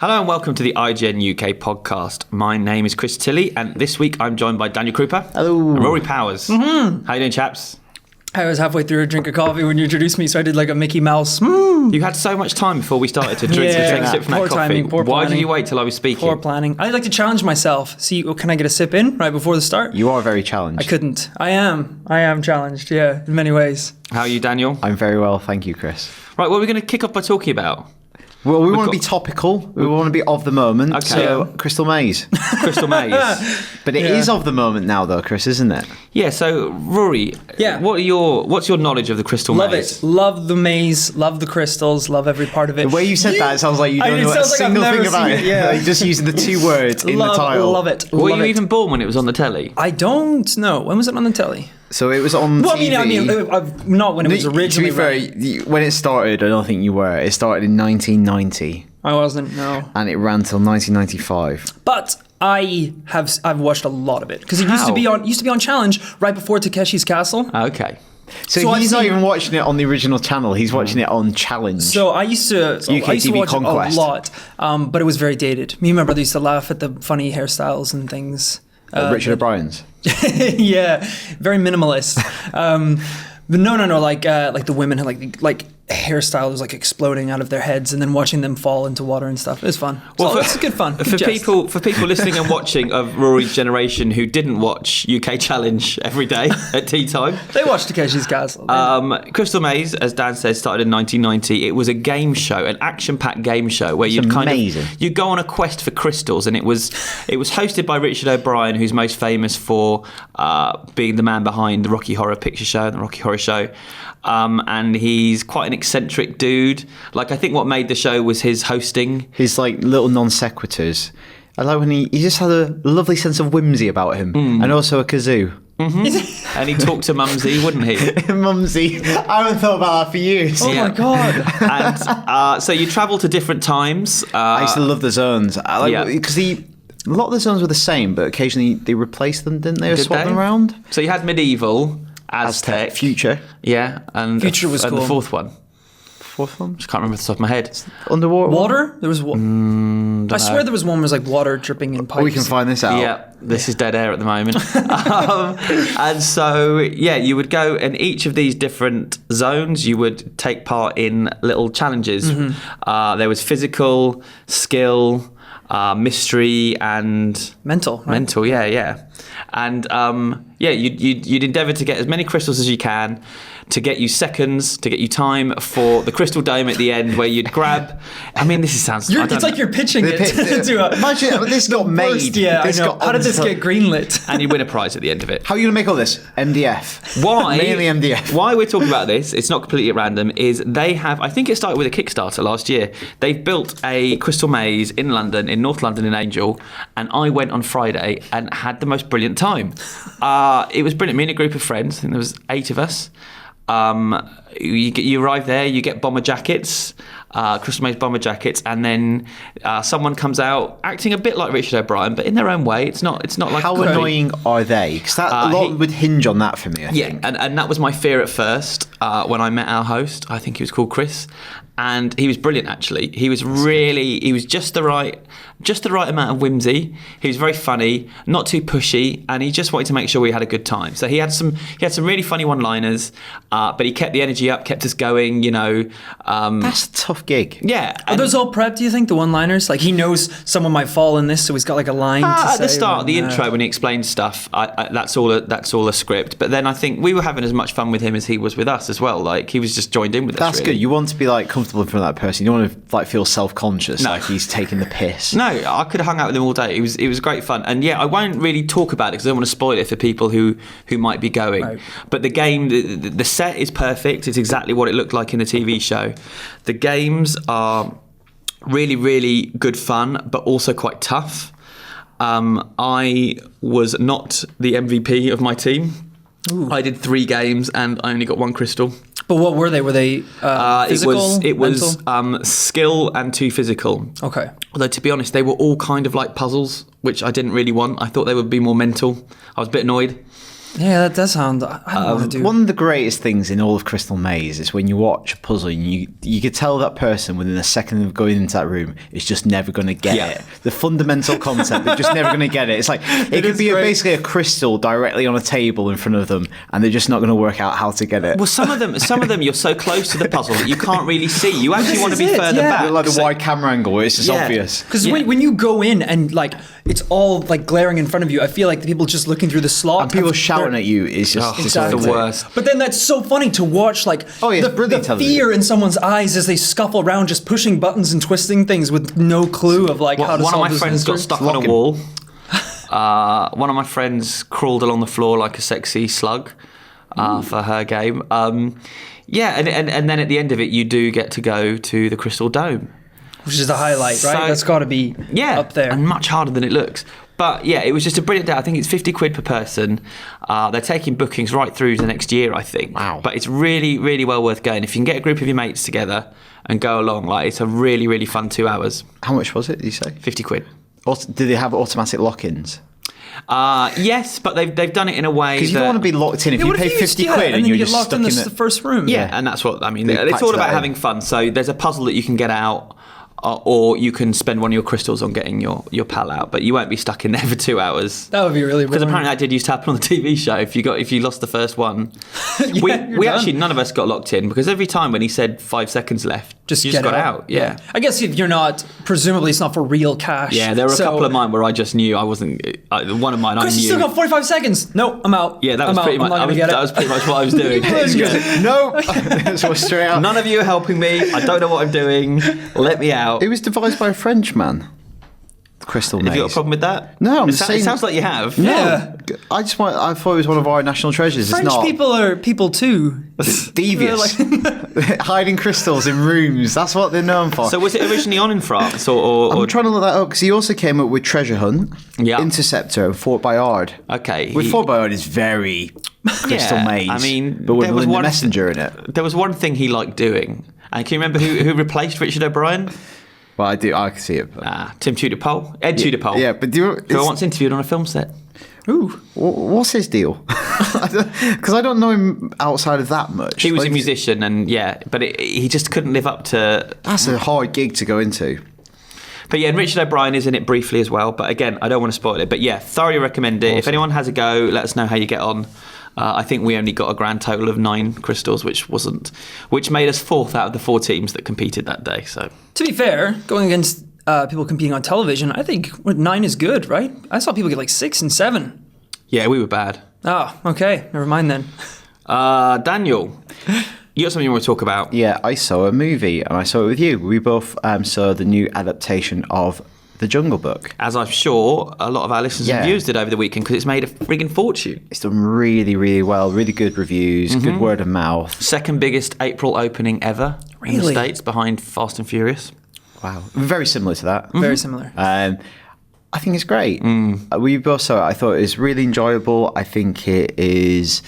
Hello and welcome to the IGN UK Podcast. My name is Chris Tilley, and this week I'm joined by Daniel Krupa. Hello. And Rory Powers. Mm-hmm. How you doing, chaps? I was halfway through a drink of coffee when you introduced me, so I did like a Mickey Mouse. You had so much time before we started to drink a sip from that poor coffee. timing, poor Why planning. did you wait till I was speaking? Poor planning. I like to challenge myself. See, can I get a sip in right before the start? You are very challenged. I couldn't. I am challenged, yeah, in many ways. How are you, Daniel? I'm very well, thank you, Chris. Right, what are we going to kick off by talking about? Well, we want to be topical. We want to be of the moment. Okay. So, Crystal Maze. Crystal Maze. But it is of the moment now, though, Chris, isn't it? Yeah, so, Rory, Yeah. what's your knowledge of the Crystal Love Maze? it. Love the maze. Love the crystals. Love every part of it. The way you said that, it sounds like you don't know a single thing about it. Yeah. Like just using the two words in the title. Love it. Were love you it. even born when it was on the telly? I don't know. When was it on the telly? So it was on Well, TV. I mean, not when it was originally. To be fair, when it started, I don't think you were. It started in 1990. I wasn't. No. And it ran till 1995. But I've watched a lot of it because it used How? to be on Challenge right before Takeshi's Castle. Okay. So I've he's not seen- even watching it on the original channel. He's watching it on Challenge. So I used to TV watch Conquest. it a lot, but it was very dated. Me and my brother used to laugh at the funny hairstyles and things. Richard O'Brien's. Yeah, very minimalist. But no, like the women had like hairstyle was like exploding out of their heads, and then watching them fall into water and stuff. It was fun. Well, It's good fun. For people listening and watching of Rory's generation who didn't watch UK Challenge every day at tea time, They watched Takeshi's Castle. Crystal Maze, as Dan said, started in 1990. It was a game show, an action-packed game show where you'd amazing. you'd go on a quest for crystals, and it was hosted by Richard O'Brien, who's most famous for being the man behind the Rocky Horror Picture Show and the Rocky Horror Show. And he's quite an eccentric dude. Like, I think what made the show was his hosting. His like little non sequiturs. I like when he just had a lovely sense of whimsy about him, and also a kazoo. And he talked to Mumsy, wouldn't he? Mumsy, I haven't thought about that for years. oh yeah. my god! And so you travel to different times. I used to love the zones. I like Yeah. because a lot of the zones were the same, but occasionally they replaced them, didn't they? Or Did swapped they? them around. So you had medieval, Aztec, Future. yeah, and Future was and cool. the fourth one. Fourth one. Just can't remember off the top of my head. Underwater. Water? There was. I swear there was one where it was like water dripping in pipes. We can find this out. Yeah, this is dead air at the moment. And so, yeah, you would go in each of these different zones. You would take part in little challenges. There was physical, skill, mystery, and mental. Right? mental. Yeah. And you'd endeavour to get as many crystals as you can, to get you seconds, to get you time for the crystal dome at the end, where you'd grab. I mean, this sounds. It's like you're pitching it to a. Imagine this got made. Worst, yeah, This I know. got How did this onto- get greenlit? and you win a prize at the end of it. How are you gonna make all this? MDF. Why? Mainly MDF. Why we're talking about this, it's not completely at random, is they have, I think it started with a Kickstarter last year. They've built a crystal maze in London, in North London, in Angel, and I went on Friday and had the most brilliant time. It was brilliant. Me and a group of friends, I think there was 8 of us. You arrive there, you get bomber jackets, Crystal Maze bomber jackets, and then someone comes out acting a bit like Richard O'Brien, but in their own way. It's not like How creepy. annoying are they? Because a lot would hinge on that for me. I think. And that was my fear at first when I met our host. I think he was called Chris, and he was brilliant. Actually, he was just the right amount of whimsy. He was very funny, not too pushy, and he just wanted to make sure we had a good time. So he had some really funny one-liners, but he kept the energy up, kept us going. That's a tough gig. Yeah. Are those all prepped, do you think, the one-liners? Like, he knows someone might fall in this, so he's got like a line to say. At the start of the when, intro, when he explained stuff, that's all a script. But then I think we were having as much fun with him as he was with us as well. Like, he was just joined in with us. That's really. good. You want to be like comfortable in front of that person. You don't want to like feel self-conscious, No. like he's taking the piss. No, I could have hung out with him all day. It was great fun. And yeah, I won't really talk about it because I don't want to spoil it for people who might be going. Right. But the game, the set is perfect. It's exactly what it looked like in the TV show. The games are really, really good fun, but also quite tough. I was not the MVP of my team. Ooh. I did 3 games and I only got 1 crystal. But what were they? Were they physical, It was mental? skill and 2 physical. Okay. Although, to be honest, they were all kind of like puzzles, which I didn't really want. I thought they would be more mental. I was a bit annoyed. Yeah, that does sound. I don't want to do. One of the greatest things in all of Crystal Maze is when you watch a puzzle and you could tell that person within a second of going into that room is just never going to get it. The fundamental concept, they're just never going to get it. It's like it could be basically a crystal directly on a table in front of them, and they're just not going to work out how to get it. Well, some of them, you're so close to the puzzle that you can't really see. You actually want to be further back. Like the wide camera angle, where it's just obvious. Because when you go in and like it's all like glaring in front of you, I feel like the people just looking through the slot and people shouting at you is just the worst. But then that's so funny to watch, like the fear in someone's eyes as they scuffle around, just pushing buttons and twisting things with no clue of like how to solve this. One of my friends got stuck on a wall. One of my friends crawled along the floor like a sexy slug for her game. And then at the end of it, you do get to go to the Crystal Dome. Which is the highlight, right? That's got to be up there. And much harder than it looks. But yeah, it was just a brilliant day. I think it's £50 per person. They're taking bookings right through to next year, I think. Wow. But it's really, really well worth going. If you can get a group of your mates together and go along, like it's a really, really fun 2 hours. How much was it, did you say? £50. Do they have automatic lock-ins? Yes, but they've done it in a way because you don't want to be locked in if you pay £50 and you're you get just locked stuck in the first room. Yeah, and that's what I mean. It's all about having fun. So there's a puzzle that you can get out. Or you can spend one of your crystals on getting your pal out, but you won't be stuck in there for 2 hours. That would be really boring. Because apparently that did used to happen on the TV show. If you lost the first one, we actually none of us got locked in because every time when he said 5 seconds left, you just got out. Yeah. I guess if you're not, presumably it's not for real cash. Yeah, there were a couple of mine where I just knew I wasn't. One of mine Chris, I knew. you still got 45 seconds. No, I'm out. Yeah, that was pretty much. That was pretty much what I was doing. No, so straight out. None of you are helping me. I don't know what I'm doing. Let me out. It was devised by a Frenchman. Crystal Maze. Have you got a problem with that? No, it sounds like you have. Yeah. I thought it was one of our national treasures. French it's not. people are people too. Devious. Hiding crystals in rooms. That's what they're known for. So was it originally on in France? Or I'm trying to look that up because he also came up with Treasure Hunt, Interceptor, and Fort Bayard. Okay. Fort Bayard is very Crystal Maze. I mean, but with the messenger in it. There was one thing he liked doing. And can you remember who replaced Richard O'Brien? Well, I do. I can see it. Tim Tudor-Pole. Ed Tudor-Pole. Yeah, but who I once interviewed on a film set. Ooh. What's his deal? Because I don't know him outside of that much. He was a musician, and but he just couldn't live up to... That's a hard gig to go into. But yeah, and Richard O'Brien is in it briefly as well. But again, I don't want to spoil it. But yeah, thoroughly recommend it. Awesome. If anyone has a go, let us know how you get on. I think we only got a grand total of 9 crystals, which made us 4th out of the 4 teams that competed that day. So to be fair, going against people competing on television, I think 9 is good, right? I saw people get like 6 and 7. Yeah, we were bad. Oh, okay. Never mind then. Daniel, you got something you want to talk about? Yeah, I saw a movie, and I saw it with you. We both saw the new adaptation of The Jungle Book. As I'm sure a lot of our listeners and viewers did over the weekend, because it's made a friggin' fortune. It's done really, really well. Really good reviews, good word of mouth. Second biggest April opening ever in the States, behind Fast and Furious. Wow. Very similar to that. Very similar. I think it's great. We both saw it. I thought it was really enjoyable. I think it is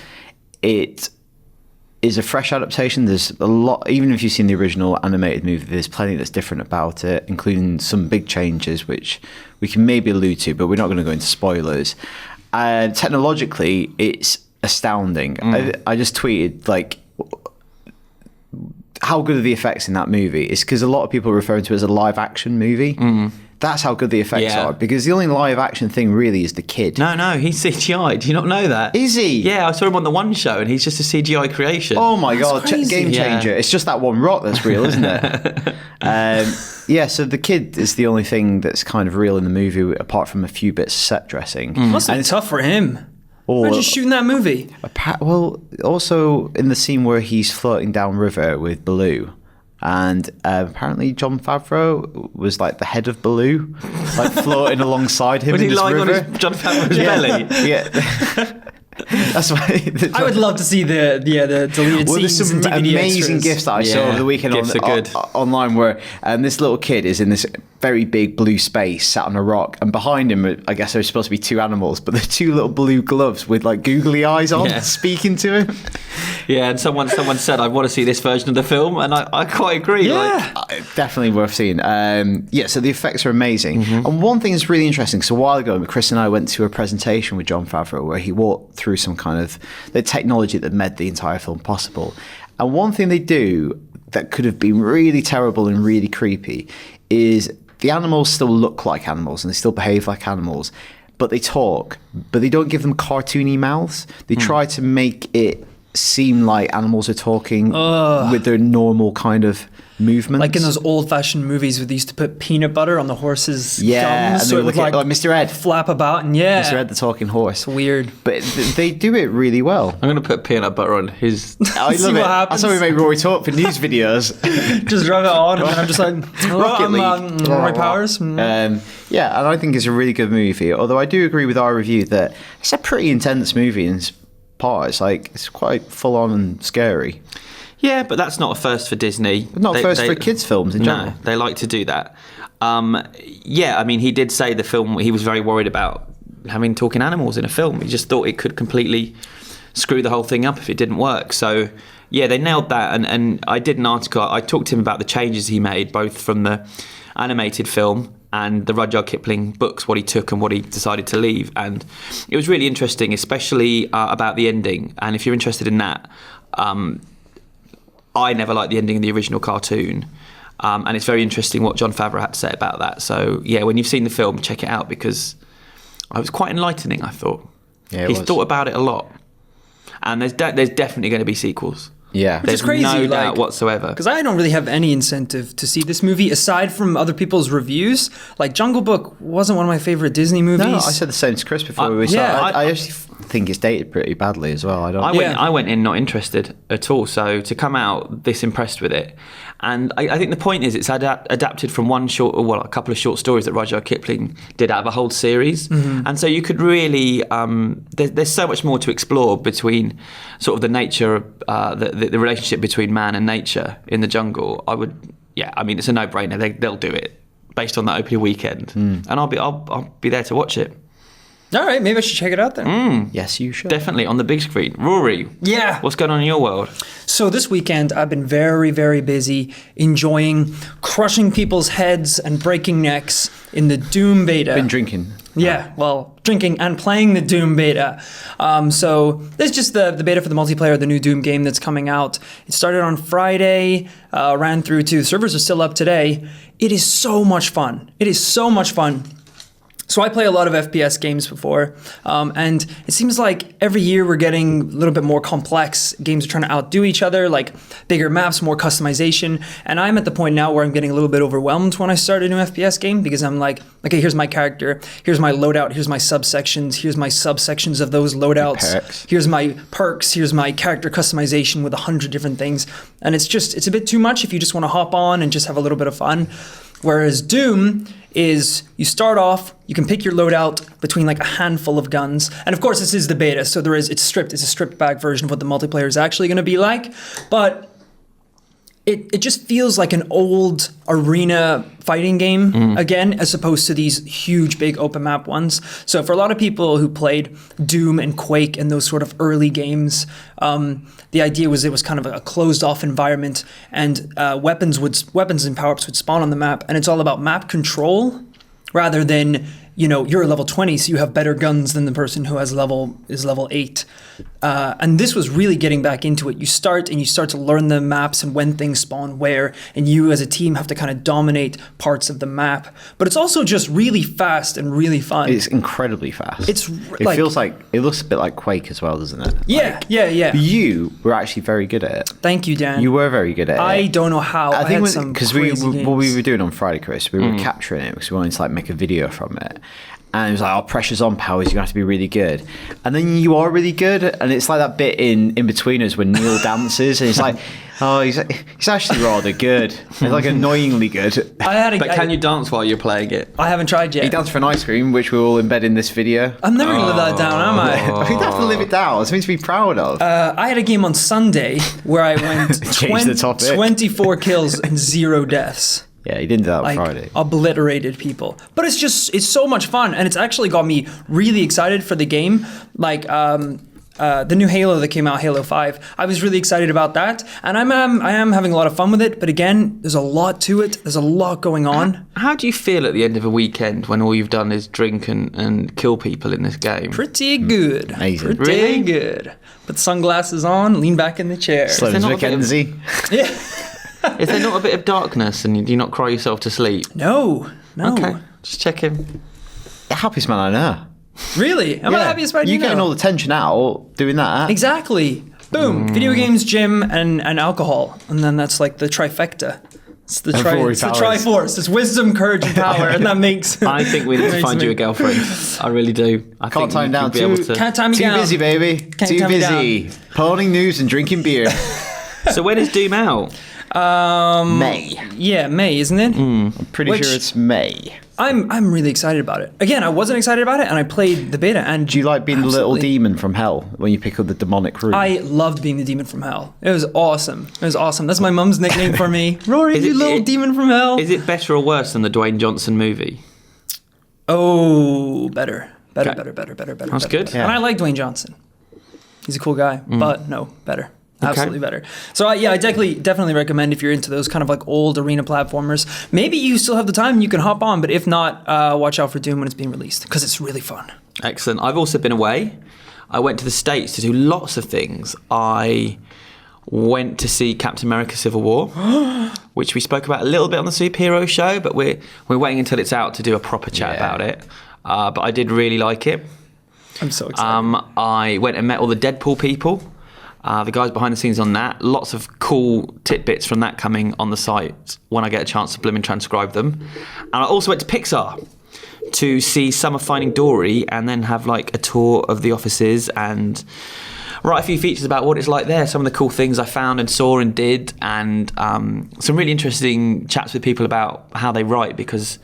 a fresh adaptation. There's a lot, even if you've seen the original animated movie, there's plenty that's different about it, including some big changes, which we can maybe allude to, but we're not going to go into spoilers. Technologically, it's astounding. I just tweeted, like, how good are the effects in that movie? It's because a lot of people are referring to it as a live action movie. That's how good the effects are, because the only live action thing really is the kid. No, he's CGI. Do you not know that? Is he? Yeah, I saw him on the One Show, and he's just a CGI creation. Oh my God, game changer. It's just that one rock that's real, isn't it? So the kid is the only thing that's kind of real in the movie, apart from a few bits of set dressing. Must be tough for him. Imagine shooting that movie. Well, also in the scene where he's floating down river with Baloo. And apparently Jon Favreau was like the head of Baloo, like floating alongside him. Was he lying on Jon Favreau's belly? Yeah. That's why. I would love to see the deleted scenes. There's some and DVD amazing extras. GIFs that I saw over the weekend online where this little kid is in this very big blue space sat on a rock, and behind him, I guess there's supposed to be two animals, but they're two little blue gloves with like googly eyes on, speaking to him. Yeah, and someone said, I want to see this version of the film, and I quite agree. Yeah. Definitely worth seeing. So the effects are amazing. And one thing that's really interesting, so a while ago, Chris and I went to a presentation with Jon Favreau where he walked through some kind of the technology that made the entire film possible. And one thing they do that could have been really terrible and really creepy is the animals still look like animals and they still behave like animals, but they talk, but they don't give them cartoony mouths. They try to make it seem like animals are talking with their normal kind of movements. Like in those old-fashioned movies where they used to put peanut butter on the horse's gums, and so it would like Mr. Ed. flap about, and Mr. Ed the talking horse. It's weird. But they do it really well. I'm going to put peanut butter on his... I love it. Happens. That's how we make Rory talk for news videos. Just rub it on, and then I'm just like, Rocket League. Rory Powers. And I think it's a really good movie. Although I do agree with our review that it's a pretty intense movie in parts. Like, it's quite full on and scary. Yeah, but that's not a first for Disney. But not first for kids' films in general. No, they like to do that. I mean, he did say the film, he was very worried about having talking animals in a film. He just thought it could completely screw the whole thing up if it didn't work. So, yeah, they nailed that. And I did an article, I talked to him about the changes he made, both from the animated film and the Rudyard Kipling books, what he took and what he decided to leave. And it was really interesting, especially about the ending. And if you're interested in that, I never liked the ending of the original cartoon. And it's very interesting what Jon Favreau had to say about that. So, yeah, when you've seen the film, check it out, because it was quite enlightening, I thought. Yeah, He's thought about it a lot. And there's definitely going to be sequels. Yeah. Which is There's crazy, no doubt whatsoever. Because I don't really have any incentive to see this movie aside from other people's reviews. Like, Jungle Book wasn't one of my favorite Disney movies. No, I said the same to Chris before we started. I actually think it's dated pretty badly as well. I went in not interested at all. So to come out this impressed with it, and I think the point is it's adapted from a couple of short stories that Rudyard Kipling did out of a whole series, and so you could really there's so much more to explore between sort of the nature, the relationship between man and nature in the jungle. I mean, it's a no-brainer. They'll do it based on that opening weekend, and I'll be there to watch it. All right, maybe I should check it out then. Yes, you should. Definitely on the big screen. Rory. Yeah. What's going on in your world? So this weekend, I've been very, very busy enjoying crushing people's heads and breaking necks in the Doom beta. Been drinking. Yeah, well, drinking and playing the Doom beta. So this is just the beta for the multiplayer, the new Doom game that's coming out. It started on Friday, ran through to, servers are still up today. It is so much fun. So I play a lot of FPS games before, and it seems like every year we're getting a little bit more complex. Games are trying to outdo each other, like bigger maps, more customization. And I'm at the point now where I'm getting a little bit overwhelmed when I start a new FPS game, because I'm like, okay, here's my character, here's my loadout, here's my subsections, here's my subsections of those loadouts, here's my perks, here's my character customization with 100 different things. And it's a bit too much if you just want to hop on and just have a little bit of fun. Whereas Doom is, you start off, you can pick your loadout between like a handful of guns. And of course this is the beta, so it's a stripped back version of what the multiplayer is actually going to be like. But it just feels like an old arena fighting game again, as opposed to these huge, big open map ones. So for a lot of people who played Doom and Quake and those sort of early games, the idea was it was kind of a closed off environment, and weapons and power-ups would spawn on the map, and it's all about map control rather than, you're a level 20, so you have better guns than the person who is level 8. And this was really getting back into it. You start to learn the maps and when things spawn where, and you as a team have to kind of dominate parts of the map. But it's also just really fast and really fun. It's incredibly fast. It feels like, it looks a bit like Quake as well, doesn't it? Yeah, yeah. You were actually very good at it. Thank you, Dan. You were very good at it. I don't know how. I think because what we were doing on Friday, Chris, we were capturing it because we wanted to make a video from it. And it was like, pressure's on, powers, you have to be really good. And then you are really good, and it's like that bit in Betweeners when Neil dances, and it's like, he's actually rather good. He's like annoyingly good. But can you dance while you're playing it? I haven't tried yet. He danced for an ice cream, which we will embed in this video. I'm never going to live that down, am I? I think I have to live it down. It's something to be proud of. I had a game on Sunday where I went 24 kills and 0 deaths. Yeah, he didn't do that on like Friday. obliterated people. But it's so much fun, and it's actually got me really excited for the game. Like the new Halo that came out, Halo 5, I was really excited about that, and I am having a lot of fun with it. But again, there's a lot to it. There's a lot going on. How do you feel at the end of a weekend when all you've done is drink and kill people in this game? Pretty good. Amazing. Pretty Really? good. Put sunglasses on, lean back in the chair. Sloan's not a bit of- Mackenzie. Yeah. Is there not a bit of darkness and do you not cry yourself to sleep? No. Okay, just checking. The happiest man I know. Really? Am I the happiest man you know? getting all the tension out doing that. Exactly. Boom. Video games, gym, and alcohol. And then that's like the trifecta. It's the, Rory it's the Powers. Triforce. It's wisdom, courage, and power. And that makes... I think we need to makes find me- you a girlfriend. I really do. I Can't think time you down. could be able Too, to. Can't time me too down. busy, baby. Can't Too time me busy. Pawning news and drinking beer. So when is Doom out? May. Yeah, May, isn't it? I'm pretty Which- sure it's May. I'm really excited about it. Again, I wasn't excited about it, and I played the beta. And Do you like being the little absolutely- demon from hell when you pick up the demonic room? I loved being the demon from hell. It was awesome. It was awesome. That's my mum's nickname for me. Rory, Is you it- little demon from hell. Is it better or worse than the Dwayne Johnson movie? Oh, better. Better. Okay. That's That's good. And I like Dwayne Johnson. He's a cool guy, but no, better. Absolutely better. So I definitely recommend if you're into those kind of like old arena platformers. Maybe you still have the time and you can hop on, but if not, watch out for Doom when it's being released because it's really fun. Excellent. I've also been away. I went to the States to do lots of things. I went to see Captain America Civil War, which we spoke about a little bit on the superhero show, but we're waiting until it's out to do a proper chat about it. But I did really like it. I'm so excited. I went and met all the Deadpool people, the guys behind the scenes on that. Lots of cool tidbits from that coming on the site when I get a chance to bloom and transcribe them. And I also went to Pixar to see some of Finding Dory and then have like a tour of the offices and write a few features about what it's like there, some of the cool things I found and saw and did, and some really interesting chats with people about how they write, because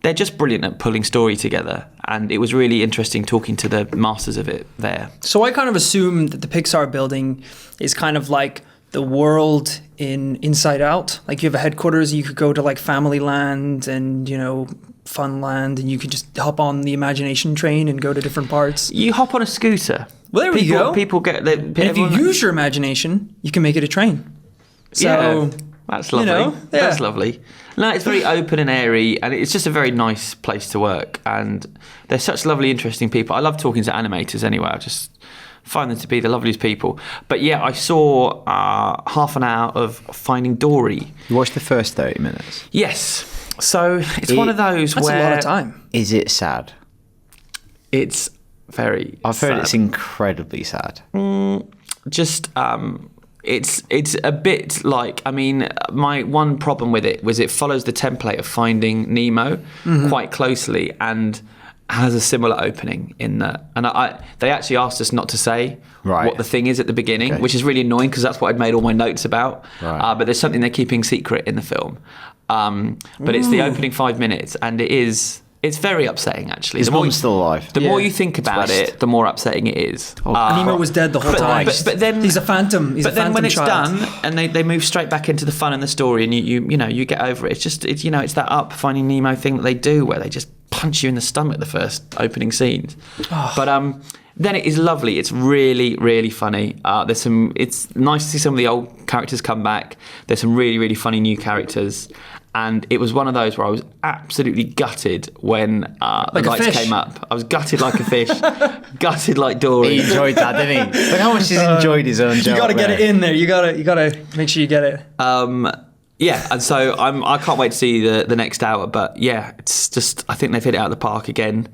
they're just brilliant at pulling story together, and it was really interesting talking to the masters of it there. So I kind of assume that the Pixar building is kind of like the world in Inside Out. Like you have a headquarters, you could go to like Family Land and, you know, Fun Land, and you could just hop on the imagination train and go to different parts. You hop on a scooter. Well, there we go. People get... And if you use your imagination, you can make it a train. So, yeah, that's lovely. you know, yeah. That's lovely. No, it's very open and airy, and it's just a very nice place to work. And they're such lovely, interesting people. I love talking to animators anyway. I just find them to be the loveliest people. But yeah, I saw half an hour of Finding Dory. You watched the first 30 minutes. Yes. So it's one of those that's where a lot of time. Is it sad? It's very I've heard sad. it's incredibly sad. Just it's a bit like, I mean, my one problem with it was it follows the template of Finding Nemo quite closely and has a similar opening in that. And they actually asked us not to say what the thing is at the beginning, which is really annoying because that's what I'd made all my notes about. But there's something they're keeping secret in the film. But it's the opening 5 minutes, and it's very upsetting, actually. His mum's still alive. The more you think about it, the more upsetting it is. Nemo was dead the whole time. But then he's a phantom. He's but a then phantom when it's child. done and they move straight back into the fun and the story, and you get over it. It's it's that Up Finding Nemo thing that they do where they just punch you in the stomach the first opening scenes. But then it is lovely. It's really, really funny. It's nice to see some of the old characters come back. There's some really, really funny new characters. And it was one of those where I was absolutely gutted when the lights fish. came up. I was gutted like a fish, gutted like Dory. He enjoyed that, didn't he? Look how much he's enjoyed his own job. You got to get it in there. You gotta make sure you get it. Yeah, and so I can't wait to see the next hour. But yeah, it's just, I think they've hit it out of the park again.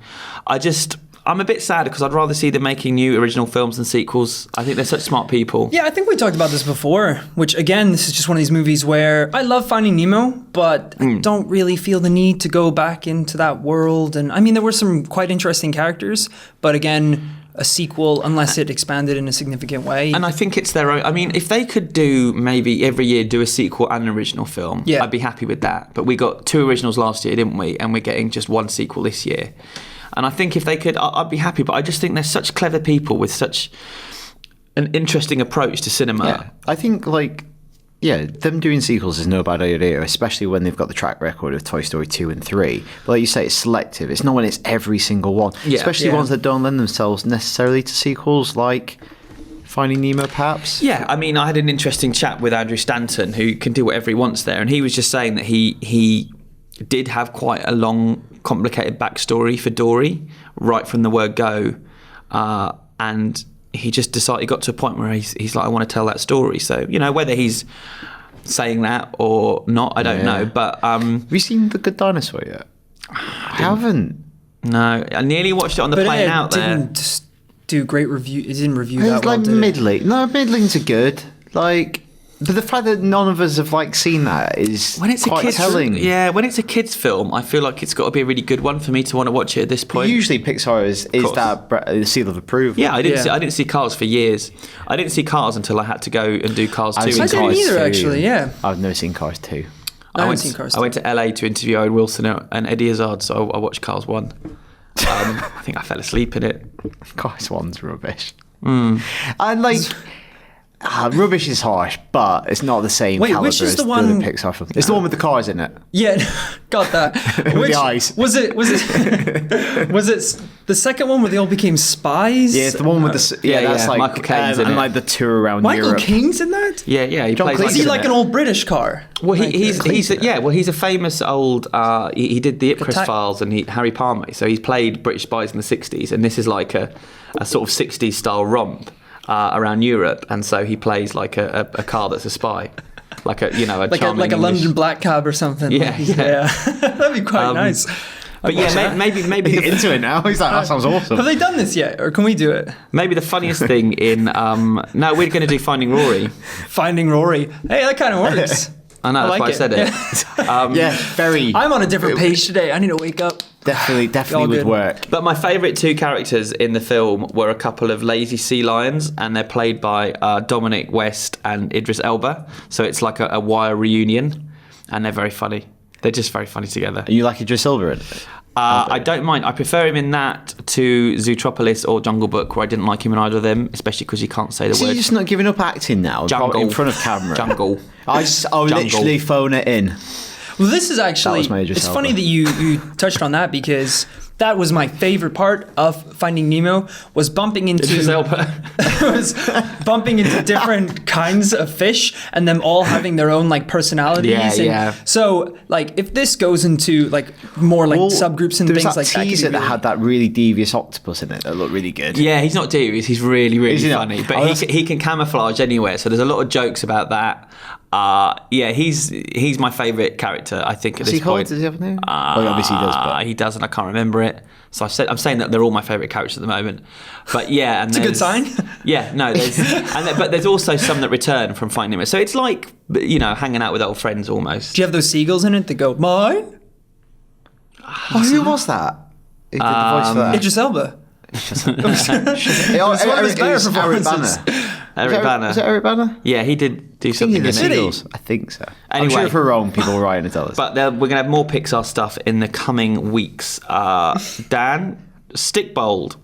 I'm a bit sad because I'd rather see them making new original films than sequels. I think they're such smart people. Yeah, I think we talked about this before, which again, this is just one of these movies where I love Finding Nemo, but I don't really feel the need to go back into that world. And I mean, there were some quite interesting characters, but again, a sequel, unless it expanded in a significant way. And I think it's their own. I mean, if they could do maybe every year do a sequel and an original film, I'd be happy with that. But we got 2 originals last year, didn't we? And we're getting just 1 sequel this year. And I think if they could, I'd be happy. But I just think they're such clever people with such an interesting approach to cinema. Yeah. I think, like, Yeah, them doing sequels is no bad idea, especially when they've got the track record of Toy Story 2 and 3. But like you say, it's selective. It's not when it's every single one. Yeah. Especially ones that don't lend themselves necessarily to sequels, like Finding Nemo, perhaps. Yeah, I mean, I had an interesting chat with Andrew Stanton, who can do whatever he wants there, and he was just saying that he did have quite a long, complicated backstory for Dory, right from the word go, and he just decided, he got to a point where he's like, I want to tell that story. So, whether he's saying that or not, I don't know. But have you seen The Good Dinosaur yet? I haven't. No, I nearly watched it on the plane out there. Didn't just do great review. It didn't review It's that well. like did it? middling. No, middlings are good. But the fact that none of us have seen that is When it's quite a kids telling. when it's a kids film, I feel like it's got to be a really good one for me to want to watch it at this point. Usually Pixar is that seal of approval. Yeah, I didn't see Cars for years. I didn't see Cars until I had to go and do Cars 2 I've in seen I didn't Cars either, 2. actually, yeah. I've never seen Cars 2. I haven't seen Cars 2. I went to LA to interview Owen Wilson and Eddie Izzard, so I watched Cars 1. I think I fell asleep in it. Cars 1's rubbish. And rubbish is harsh, but it's not the same Wait, caliber which is as the one- the Pixar film. It's the one with the cars in it. Yeah, got that. With the eyes. Was it the second one where they all became spies? Yeah, it's the one with the... Yeah, that's like... Michael Caine's in and it. the tour around Michael Europe. Caine's in that? Yeah, he John plays Cleese Is he in like it. an old British car? Well, Like, he's a famous old. He did the Ipcress ta- Files and Harry Palmer, so he's played British spies in the '60s, and this is like a sort of '60s style romp around Europe, and so he plays like a car that's a spy, like a like a charming English- London black cab or something. Yeah, yeah. That'd be quite nice. But yeah, maybe He's into it now. He's like, that sounds awesome. Have they done this yet, or can we do it? maybe the funniest thing in no, we're going to do Finding Rory. Finding Rory. Hey, that kind of works. I know, that's like why I it. said it. Yeah, very... I'm on a different page today. I need to wake up. Definitely All would good. work. But my favourite two characters in the film were a couple of lazy sea lions, and they're played by Dominic West and Idris Elba. So it's like a Wire reunion, and they're very funny. They're just very funny together. You like Idris Elba in it? I don't mind. I prefer him in that to Zootropolis or Jungle Book, where I didn't like him in either of them, especially because he can't say the So word. you're just not giving up acting now? Jungle. In front of camera? Jungle. I'll Jungle. literally phone it in. Well, this is actually. was my Idris It's Elba. funny that you touched on that because that was my favorite part of Finding Nemo was bumping into Idris Elba. was bumping into different kinds of fish and them all having their own like personalities. Yeah, and yeah. So like if this goes into like more like Well, subgroups and there was things that like that. could be teaser that really- had that really devious octopus in it that looked really good. Yeah, he's not devious. He's really, really Is he not? funny. But Oh, that's- he can camouflage anywhere. So there's a lot of jokes about that. Yeah, he's my favourite character. I think at What's this he called? point. Does he have a name? Well, obviously he does, but... He does, and I can't remember it. So I'm saying that they're all my favourite characters at the moment. But yeah, and It's a good sign. Yeah, no, but there's also some that return from Finding Nemo. So it's like hanging out with old friends almost. Do you have those seagulls in it that go mine? Oh, who was that? Who did the voice for that? Idris Elba. It's one of his better performances. Eric Banner. Was it Eric Banner? Yeah, he did do I think something he in did it. Seagulls. I think so. I'm Anyway. sure if we're wrong, people will write and tell us. But we're going to have more Pixar stuff in the coming weeks. Dan, Stick Bold.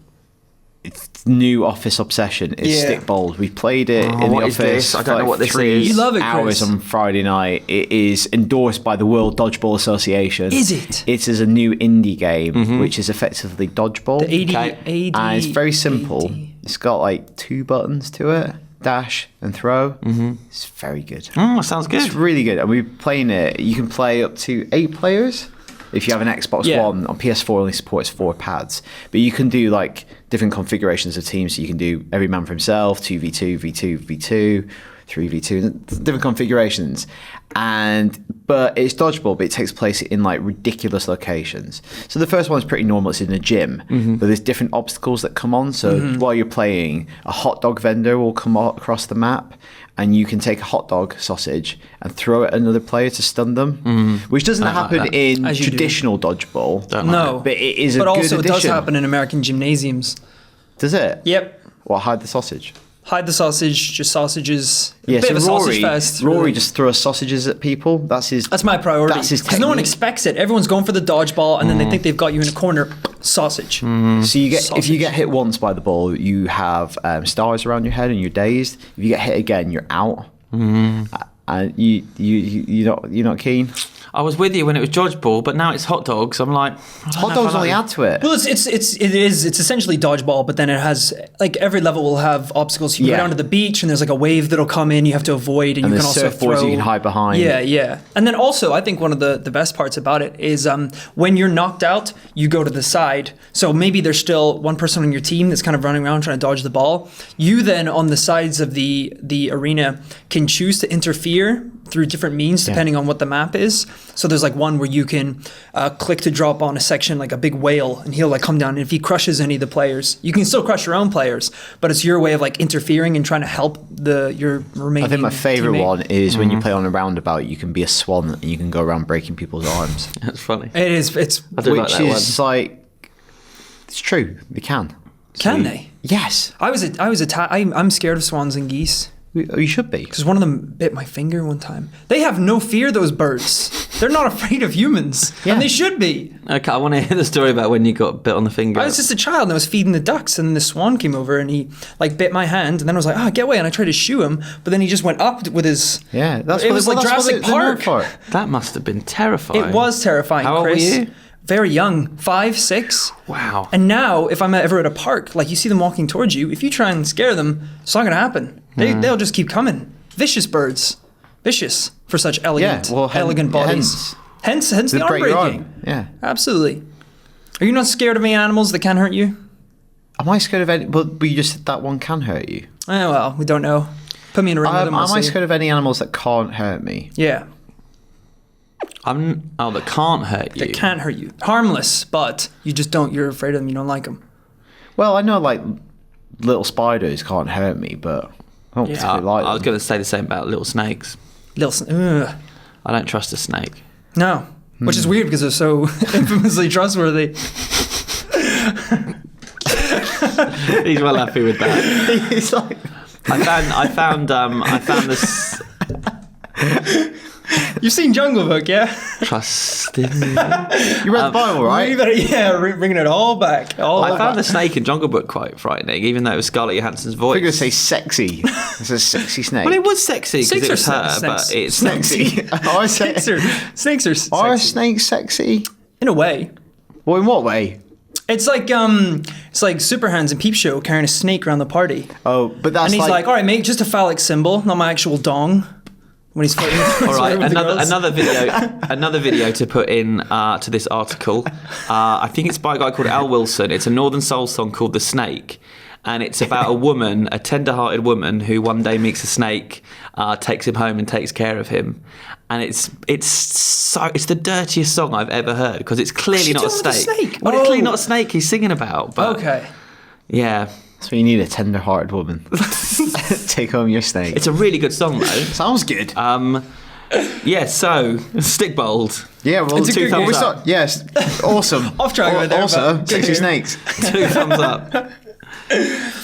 It's new Office obsession is Yeah. Stick Bold. We played it in the what is office. this? I don't for know what this 3 is. You love it, hours Chris. on Friday night. It is endorsed by the World Dodgeball Association. Is it? It is a new indie game, which is effectively dodgeball. The AD, Okay. AD, And it's very simple. AD. It's got like 2 buttons to it. Dash and throw. It's very good. Oh, sounds good. It's really good. And we're playing it. You can play up to 8 players. If you have an Xbox Yeah. One, on PS4 only supports 4 pads. But you can do like different configurations of teams. So you can do every man for himself, 2v2, v2, v2, 3v2, different configurations. But it's dodgeball, but it takes place in like ridiculous locations. So the first one is pretty normal. It's in a gym, but there's different obstacles that come on. So while you're playing, a hot dog vendor will come across the map, and you can take a hot dog sausage and throw it at another player to stun them, which doesn't happen that. in As you do. traditional dodgeball. No, But it is a but good also it does addition. happen in American gymnasiums. Does it? Yep. Well, hide the sausage. Hide the sausage, just sausages. Yeah, a bit so of a sausage fest. Rory really. just throws sausages at people. That's my priority. That's his Because no one technique. expects it. Everyone's going for the dodgeball, and then they think they've got you in a corner. Sausage. So you get if Sausage. you get hit once by the ball, you have stars around your head and you're dazed. If you get hit again, you're out. and you're not keen. I was with you when it was dodgeball, but now it's hot dogs. I'm like, Hot dogs only add to it. Well, it's essentially dodgeball, but then it has like every level will have obstacles. You can go down to the beach, and there's like a wave that'll come in. You have to avoid, and you can also throw. Surfboards you can hide behind. Yeah. And then also, I think one of the best parts about it is when you're knocked out, you go to the side. So maybe there's still one person on your team that's kind of running around trying to dodge the ball. You then on the sides of the arena can choose to interfere through different means depending on what the map is. So there's like one where you can click to drop on a section like a big whale, and he'll like come down, and if he crushes any of the players, you can still crush your own players, but it's your way of like interfering and trying to help your remaining. I think my favourite teammate. one is when you play on a roundabout, you can be a swan and you can go around breaking people's arms. That's funny. It is. It's I do like Which that is one. like, it's true, they can. can they? Yes. I'm scared of swans and geese. You should be. Because one of them bit my finger one time. They have no fear, those birds. They're not afraid of humans. Yeah. And they should be. Okay, I want to hear the story about when you got bit on the finger. I was just a child and I was feeding the ducks, and then the swan came over and he like bit my hand, and then I was like, get away, and I tried to shoo him, but then he just went up with his. Yeah, that's it what was well, like that's what Jurassic they're known Park. for. That must have been terrifying. It was terrifying. How old were Chris. you? Very young, 5, 6. Wow. And now, if I'm ever at a park, like you see them walking towards you, if you try and scare them, it's not going to happen. They'll just keep coming. Vicious birds, vicious for such elegant, elegant bodies. Hence the arm break your breaking. arm. Yeah. Absolutely. Are you not scared of any animals that can hurt you? Am I scared of any? But you just said that one can hurt you. Well, we don't know. Put me in a ring with them. Am I scared of any animals that can't hurt me? Yeah, that can't hurt you. that can't hurt you. Harmless, but you just don't. You're afraid of them. You don't like them. Well, I know like little spiders can't hurt me, but I don't particularly like them. I was going to say the same about little snakes. Ugh. I don't trust a snake. No, which is weird because they're so infamously trustworthy. He's well happy with that. He's like, I found this. You've seen Jungle Book, yeah? Trust in me. you read the Bible, right? You better, bringing it all back. I found the snake in Jungle Book quite frightening, even though it was Scarlett Johansson's voice. I'm going to say sexy. It's a sexy snake. Well, it was sexy because it was her, snakes. but it's sexy. I say, Snakes are sexy. are snakes sexy? In a way. Well, in what way? It's like Super Hands and Peep Show carrying a snake around the party. Oh, but that's And he's like, all right, mate, just a phallic symbol, not my actual dong. When he's fighting. All right, another video to put in to this article. I think it's by a guy called Al Wilson. It's a Northern Soul song called "The Snake," and it's about a woman, a tender-hearted woman, who one day meets a snake, takes him home, and takes care of him. And it's the dirtiest song I've ever heard because it's clearly not a snake. Well, it's clearly not a snake he's singing about. But Okay. yeah. So you need a tender-hearted woman. Take home your snake. It's a really good song, though. Sounds good. Yeah, so, stick bold. Yeah, well, It's a good game. Yes, awesome. Off track right there, Also, but- sexy snakes. 2 thumbs up.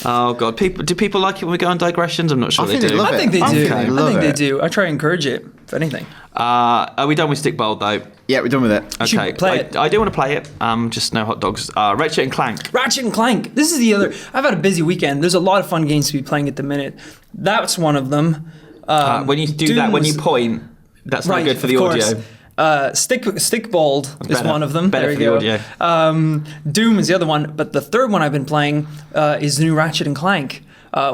Oh, God. Do people like it when we go on digressions? I'm not sure I they think they do. love I think they do. Okay. I Love think they it. do. I try to encourage it, if anything. Are we done with stick bold, though? Yeah, we're done with it. should Okay. play it. I do want to play it. Just no hot dogs. Ratchet and Clank. Ratchet and Clank. This is the other. I've had a busy weekend. There's a lot of fun games to be playing at the minute. That's one of them. When you do that, when you point, that's not good for the of audio. course. Stick bold is Better. one of them. Better There for you the go. audio. Doom is the other one, but the third one I've been playing is the new Ratchet and Clank.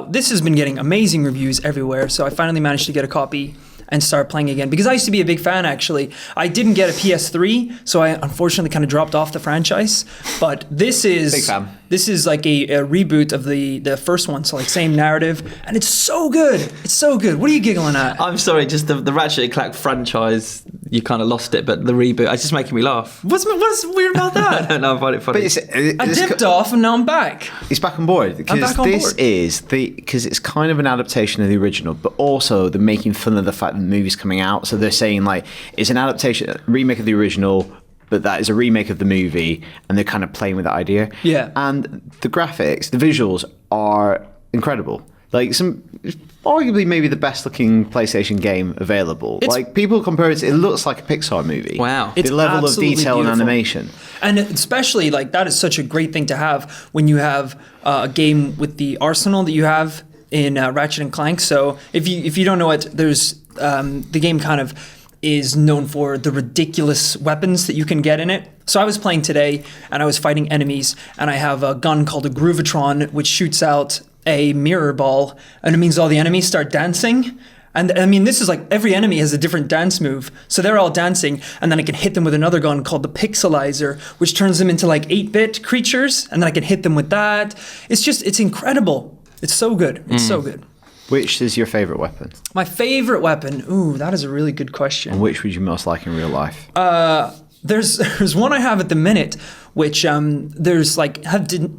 This has been getting amazing reviews everywhere, so I finally managed to get a copy and start playing again because I used to be a big fan. Actually, I didn't get a PS3, so I unfortunately kind of dropped off the franchise. But this is Big fan. This is like a reboot of the first one, so like same narrative, and it's so good. It's so good. What are you giggling at? I'm sorry, just the Ratchet and Clank franchise, you kind of lost it, but the reboot, it's just making me laugh. What's weird about I that? don't know, I find it funny. I dipped off and now I'm back. It's back on board because back on this board. is because it's kind of an adaptation of the original, but also they're making fun of the fact that the movie's coming out. So they're saying like it's an adaptation, remake of the original, but that is a remake of the movie, and they're kind of playing with that idea. Yeah. And the graphics, the visuals are incredible. Like arguably maybe the best looking PlayStation game available. Like people compare it, it looks like a Pixar movie. Wow. It's The level of absolutely detail and beautiful. animation. And especially like that is such a great thing to have when you have a game with the arsenal that you have in Ratchet and Clank. So if you don't know it, there's the game kind of is known for the ridiculous weapons that you can get in it. So I was playing today, and I was fighting enemies, and I have a gun called a Groovatron, which shoots out a mirror ball, and it means all the enemies start dancing. And I mean, this is like every enemy has a different dance move. So they're all dancing, and then I can hit them with another gun called the Pixelizer, which turns them into like 8-bit creatures, and then I can hit them with that. It's incredible. It's so good. It's so good. Which is your favourite weapon? My favorite weapon? Ooh, that is a really good question. And which would you most like in real life? There's one I have at the minute, which there's like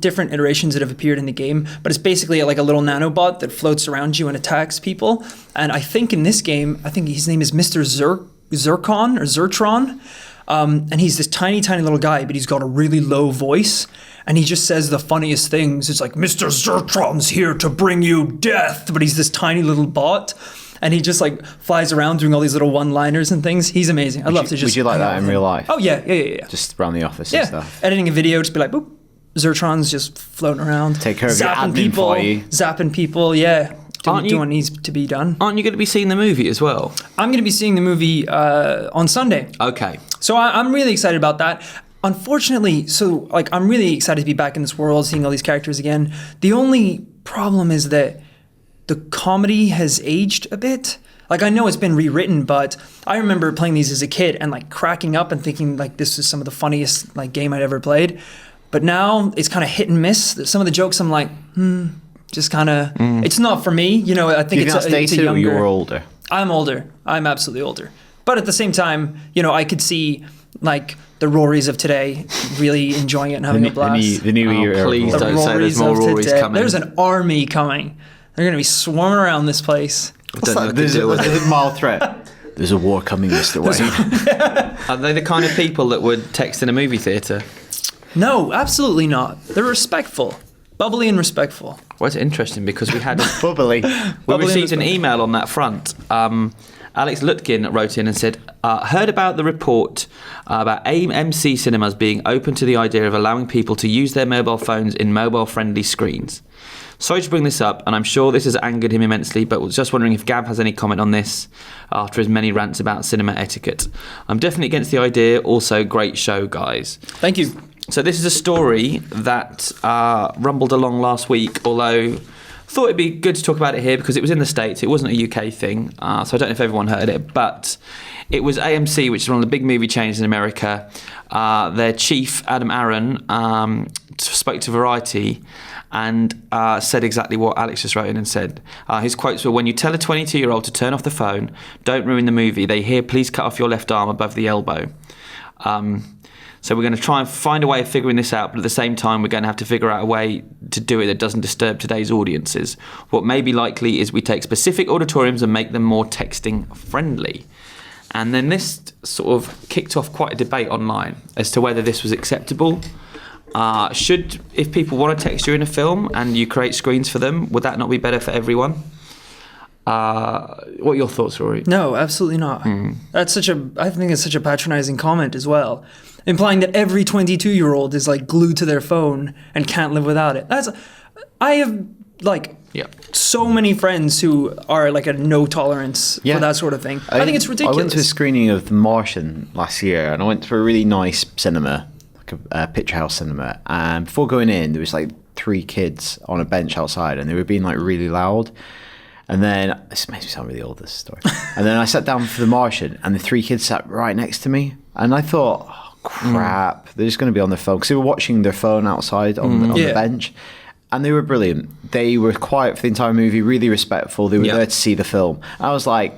different iterations that have appeared in the game, but it's basically like a little nanobot that floats around you and attacks people. And I think in this game, I think his name is Mr. Zircon or Zertron. And he's this tiny, tiny little guy, but he's got a really low voice. And he just says the funniest things. It's like, Mr. Zertron's here to bring you death. But he's this tiny little bot. And he just like flies around doing all these little one-liners and things. He's amazing. I'd love to just... Would you like that in real life? Oh, yeah. Just around the office and stuff? Editing a video, just be like, boop. Zertron's just floating around. Take care of your admin for you. Zapping people, yeah. Doing what needs to be done. Aren't you going to be seeing the movie as well? I'm going to be seeing the movie on Sunday. Okay. So I'm really excited about that. Unfortunately, I'm really excited to be back in this world, seeing all these characters again. The only problem is that the comedy has aged a bit. Like, I know it's been rewritten, but I remember playing these as a kid and like cracking up and thinking like this is some of the funniest like game I'd ever played. But now it's kind of hit and miss. Some of the jokes I'm like, just kind of, it's not for me. You know, I think it's a younger. You're older. I'm older. I'm absolutely older. But at the same time, you know, I could see like the Rorys of today really enjoying it and having a blast. The new year. Please don't say there's more Rorys coming. There's an army coming. They're going to be swarming around this place. What's that? There's a mild threat. There's a war coming, Mr. Wayne. Are they the kind of people that would text in a movie theatre? No, absolutely not. They're respectful. Bubbly and respectful. Well, it's interesting because we had... Bubbly. We received an email on that front. Alex Lutkin wrote in and said, heard about the report about AMC cinemas being open to the idea of allowing people to use their mobile phones in mobile-friendly screens. Sorry to bring this up, and I'm sure this has angered him immensely, but was just wondering if Gav has any comment on this after his many rants about cinema etiquette. I'm definitely against the idea. Also, great show, guys. Thank you. So this is a story that rumbled along last week, although... thought it'd be good to talk about it here because it was in the States. It wasn't a UK thing, so I don't know if everyone heard it, but it was AMC, which is one of the big movie chains in America. Their chief, Adam Aaron, spoke to Variety and said exactly what Alex just wrote in and said. His quotes were, when you tell a 22-year-old to turn off the phone, don't ruin the movie. They hear, please cut off your left arm above the elbow. So we're going to try and find a way of figuring this out, but at the same time, we're going to have to figure out a way to do it that doesn't disturb today's audiences. What may be likely is we take specific auditoriums and make them more texting friendly. And then this sort of kicked off quite a debate online as to whether this was acceptable. If people want to text you in a film and you create screens for them, would that not be better for everyone? What are your thoughts, Rory? No, absolutely not. I think it's such a patronizing comment as well, implying that every 22-year-old is like glued to their phone and can't live without it. I have like so many friends who are like a no tolerance for that sort of thing. I think it's ridiculous. I went to a screening of The Martian last year, and I went to a really nice cinema, like a picture house cinema. And before going in, there was like 3 kids on a bench outside, and they were being like really loud. And then, this makes me sound really old, this story. And then I sat down for The Martian, and the 3 kids sat right next to me. And I thought, oh, crap, they're just going to be on their phone. Because they were watching their phone outside on the bench. And they were brilliant. They were quiet for the entire movie, really respectful. They were there to see the film. I was like,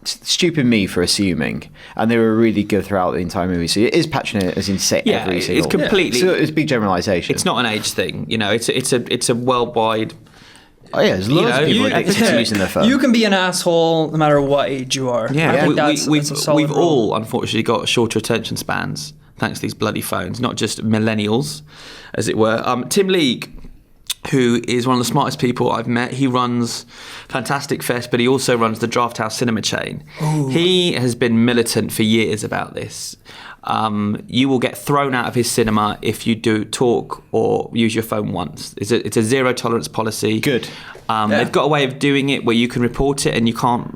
stupid me for assuming. And they were really good throughout the entire movie. So it is passionate, as in say every single... it's completely... So it's a big generalisation. It's not an age thing. You know, it's a worldwide... Oh yeah, there's loads of people using their phone. You can be an asshole no matter what age you are. Yeah, we've all unfortunately got shorter attention spans thanks to these bloody phones, not just millennials, as it were. Tim League, who is one of the smartest people I've met, he runs Fantastic Fest, but he also runs the Draft House Cinema chain. Ooh. He has been militant for years about this. you will get thrown out of his cinema if you do talk or use your phone once. It's a zero tolerance policy. Good. They've got a way of doing it where you can report it and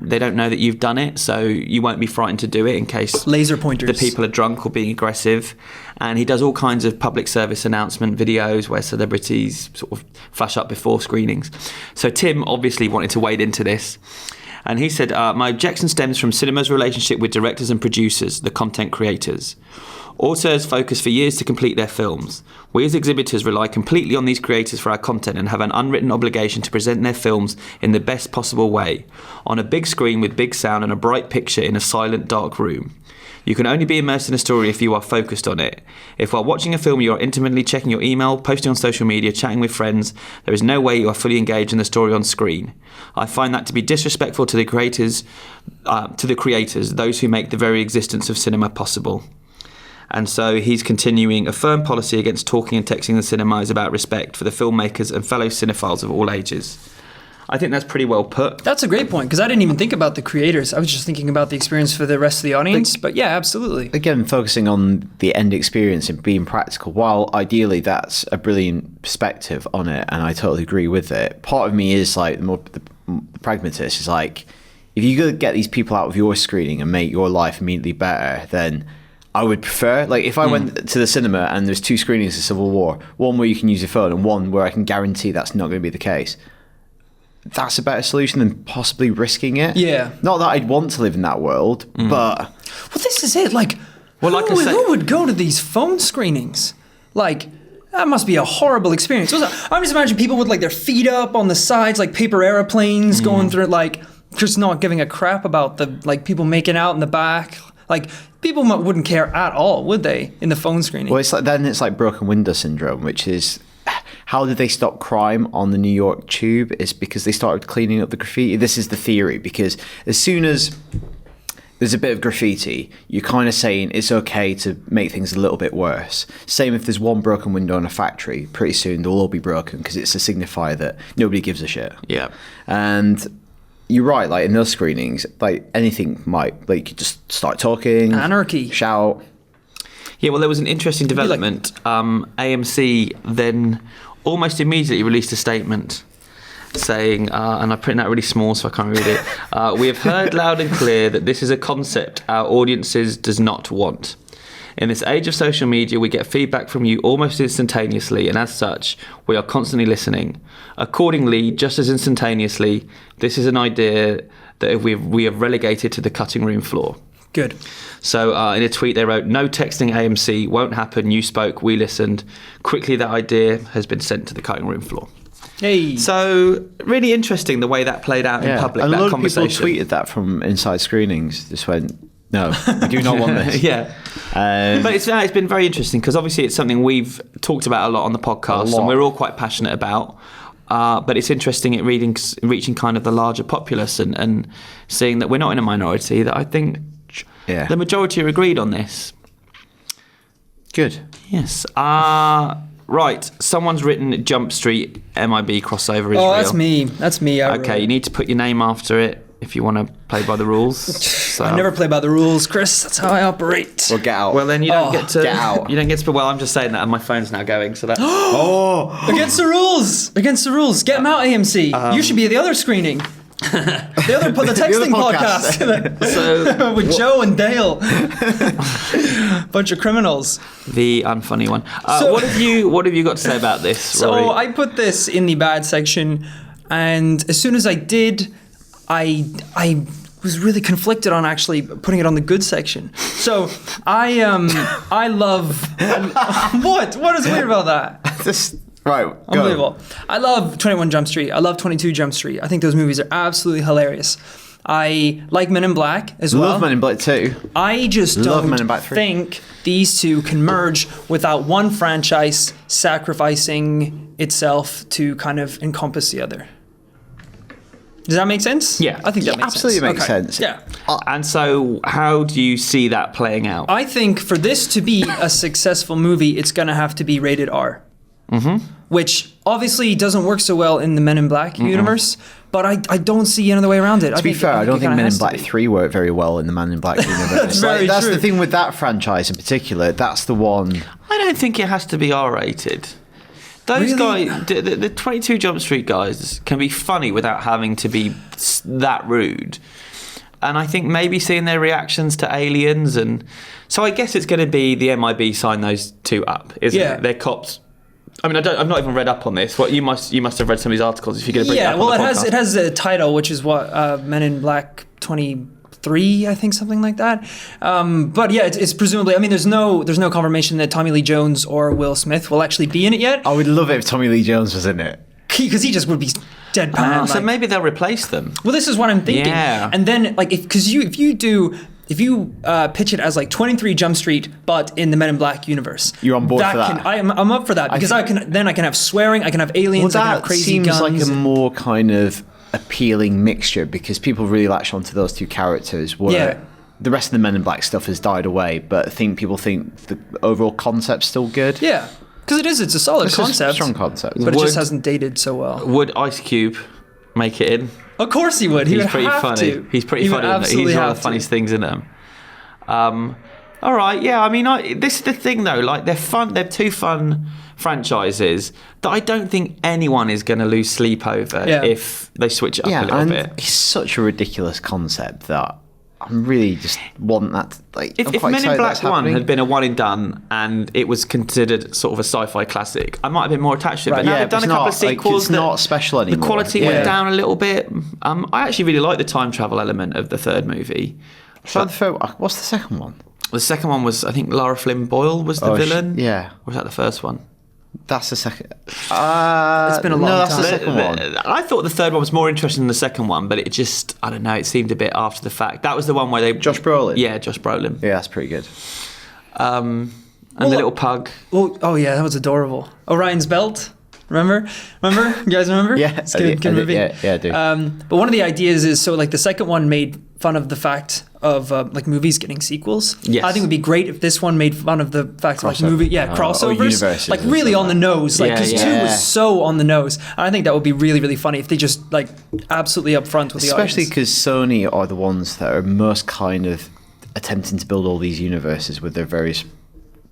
they don't know that you've done it, so you won't be frightened to do it in case laser pointers. The people are drunk or being aggressive. And he does all kinds of public service announcement videos where celebrities sort of flash up before screenings. So Tim obviously wanted to wade into this. And he said, my objection stems from cinema's relationship with directors and producers, the content creators. Auteurs focus for years to complete their films. We as exhibitors rely completely on these creators for our content and have an unwritten obligation to present their films in the best possible way, on a big screen with big sound and a bright picture in a silent, dark room. You can only be immersed in a story if you are focused on it. If while watching a film you are intimately checking your email, posting on social media, chatting with friends, there is no way you are fully engaged in the story on screen. I find that to be disrespectful to the creators, those who make the very existence of cinema possible. And so he's continuing, a firm policy against talking and texting the cinema is about respect for the filmmakers and fellow cinephiles of all ages. I think that's pretty well put. That's a great point, because I didn't even think about the creators. I was just thinking about the experience for the rest of the audience. But yeah, absolutely. Again, focusing on the end experience and being practical, while ideally that's a brilliant perspective on it, and I totally agree with it, part of me is like the pragmatist is like, if you could get these people out of your screening and make your life immediately better, then I would prefer, like, if I went to the cinema and there's 2 screenings of Civil War, one where you can use your phone and one where I can guarantee that's not going to be the case, that's a better solution than possibly risking it. Yeah. Not that I'd want to live in that world, but... Well, this is it. Like, who would go to these phone screenings? Like, that must be a horrible experience. I'm just imagining people with, like, their feet up on the sides, like paper airplanes going through, like, just not giving a crap about the, like, people making out in the back. Like, people wouldn't care at all, would they, in the phone screening? Well, it's like broken window syndrome, which is... How did they stop crime on the New York tube? It's because they started cleaning up the graffiti. This is the theory, because as soon as there's a bit of graffiti, you're kind of saying it's okay to make things a little bit worse. Same if there's one broken window in a factory, pretty soon they'll all be broken because it's a signifier that nobody gives a shit. Yeah. And you're right, like in those screenings, like anything might, like you just start talking. Anarchy. Shout. Yeah, well, there was an interesting development. AMC then almost immediately released a statement saying, and I printed that really small so I can't read it, we have heard loud and clear that this is a concept our audiences does not want. In this age of social media, we get feedback from you almost instantaneously, and as such, we are constantly listening. Accordingly, just as instantaneously, this is an idea that we have relegated to the cutting room floor. Good. So in a tweet they wrote, no texting AMC, won't happen, you spoke, we listened. Quickly that idea has been sent to the cutting room floor. Hey. So really interesting the way that played out in public, and that a lot conversation. of people tweeted that from inside screenings, just went, no, I do not want this. Yeah. But it's been very interesting because obviously it's something we've talked about a lot on the podcast and we're all quite passionate about. But it's interesting it reaching kind of the larger populace and seeing that we're not in a minority, that I think the majority are agreed on this. Good. Yes. Right. Someone's written Jump Street MIB crossover is real. That's me. That's me. Okay, you need to put your name after it if you want to play by the rules. So. I never play by the rules, Chris. That's how I operate. Well, get out. Well, then you don't get to... Get out. You don't get to... Well, I'm just saying that and my phone's now going, so that... Against the rules! Against the rules. Get them out, AMC. You should be at the other screening. The texting podcast. So, with Joe and Dale. Bunch of criminals. The unfunny one. What have you got to say about this, Rory? So I put this in the bad section, and as soon as I did, I was really conflicted on actually putting it on the good section. So I love what is weird about that? Right, go. Unbelievable. I love 21 Jump Street. I love 22 Jump Street. I think those movies are absolutely hilarious. I like Men in Black as well. Love Men in Black 2. I just don't think these two can merge without one franchise sacrificing itself to kind of encompass the other. Does that make sense? Yeah. I think that makes absolutely sense. makes sense. Yeah. And so how do you see that playing out? I think for this to be a successful movie, it's going to have to be rated R. which obviously doesn't work so well in the Men in Black universe. But I don't see another way around it. To be fair, I don't think Men in Black 3 worked very well in the Men in Black universe. That's the thing with that franchise in particular. That's the one. I don't think it has to be R-rated. Those guys, the 22 Jump Street guys, can be funny without having to be that rude. And I think maybe seeing their reactions to aliens, and so I guess it's going to be the MIB sign those two up, isn't it? They're cops. I mean, I've not even read up on this. What you must have read some of these articles if you're going to bring it up on the podcast. It has a title, which is what Men in Black 23, I think, something like that. But yeah, it's presumably. I mean, there's no confirmation that Tommy Lee Jones or Will Smith will actually be in it yet. I would love it if Tommy Lee Jones was in it, because he just would be deadpan. So maybe they'll replace them. Well, this is what I'm thinking. Yeah. And then if you pitch it as like 23 Jump Street, but in the Men in Black universe, you're on board for that. I'm up for that, because I can have swearing, I can have aliens, I can have crazy guns. That seems like a more kind of appealing mixture, because people really latch onto those two characters. Where the rest of the Men in Black stuff has died away, but I think people think the overall concept's still good. Yeah, because it's a solid concept, a strong concept, but it just hasn't dated so well. Would Ice Cube make it in? Of course he would. He's pretty funny. He's pretty funny. He's one of the funniest things in them. All right, yeah. I mean, this is the thing though. Like, they're fun. They're two fun franchises that I don't think anyone is going to lose sleep over if they switch it up a little bit. It's such a ridiculous concept that I really just want that. If Men in Black 1 had been a one and done and it was considered sort of a sci-fi classic, I might have been more attached to it. But now they've done a couple of sequels. It's not special anymore. The quality went down a little bit. I actually really like the time travel element of the third movie. What's the second one? The second one was, I think, Lara Flynn Boyle was the villain. Yeah. Or was that the first one? That's the second. It's been a long time. No, that's the second one. I thought the third one was more interesting than the second one, but it just, I don't know, it seemed a bit after the fact. That was the one where they... Josh Brolin? Yeah, Josh Brolin. Yeah, that's pretty good. And the little pug. Oh yeah, that was adorable. Orion's Belt. Remember? You guys remember? Yeah. It's a good movie. Yeah, I do. But one of the ideas is, so like the second one made fun of the fact of like movies getting sequels. Yes. I think it would be great if this one made fun of the fact of like crossovers. Like really on the nose. Like, because 2 was so on the nose. And I think that would be really, really funny if they just like absolutely upfront with the audience. Especially because Sony are the ones that are most kind of attempting to build all these universes with their various